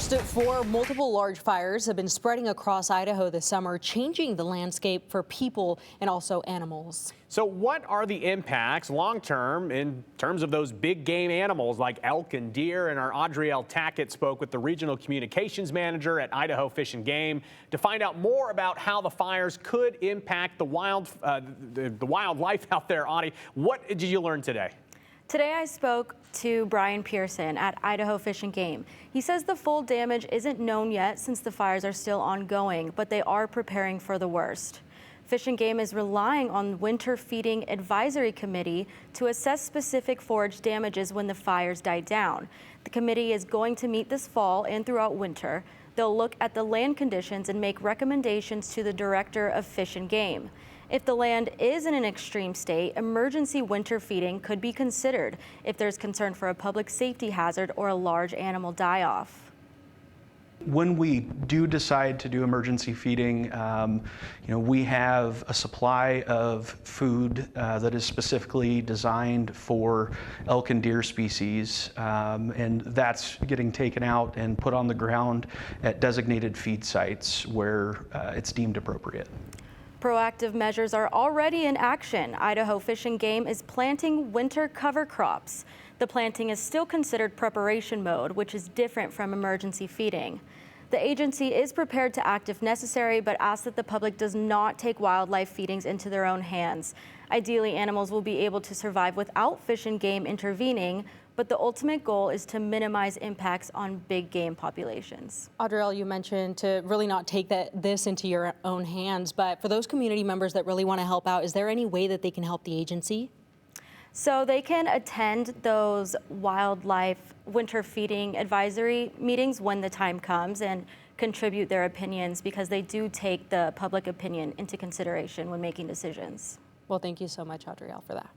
First, four multiple large fires have been spreading across Idaho this summer, changing the landscape for people and also animals. So what are the impacts long-term in terms of those big game animals like elk and deer? And our Audrielle Tackett spoke with the regional communications manager at Idaho Fish and Game to find out more about how the fires could impact the wildlife out there. Audie, what did you learn today? Today I spoke to Brian Pearson at Idaho Fish and Game. He says the full damage isn't known yet since the fires are still ongoing, but they are preparing for the worst. Fish and Game is relying on Winter Feeding Advisory Committee to assess specific forage damages when the fires die down. The committee is going to meet this fall and throughout winter. They'll look at the land conditions and make recommendations to the Director of Fish and Game. If the land is in an extreme state, emergency winter feeding could be considered if there's concern for a public safety hazard or a large animal die-off. When we do decide to do emergency feeding, we have a supply of food that is specifically designed for elk and deer species, and that's getting taken out and put on the ground at designated feed sites where it's deemed appropriate. Proactive measures are already in action. Idaho Fish and Game is planting winter cover crops. The planting is still considered preparation mode, which is different from emergency feeding. The agency is prepared to act if necessary, but asks that the public does not take wildlife feedings into their own hands. Ideally, animals will be able to survive without Fish and Game intervening, but the ultimate goal is to minimize impacts on big game populations. Audrielle, you mentioned to really not take this into your own hands, but for those community members that really want to help out, is there any way that they can help the agency? So they can attend those wildlife winter feeding advisory meetings when the time comes and contribute their opinions, because they do take the public opinion into consideration when making decisions. Well, thank you so much, Audrielle, for that.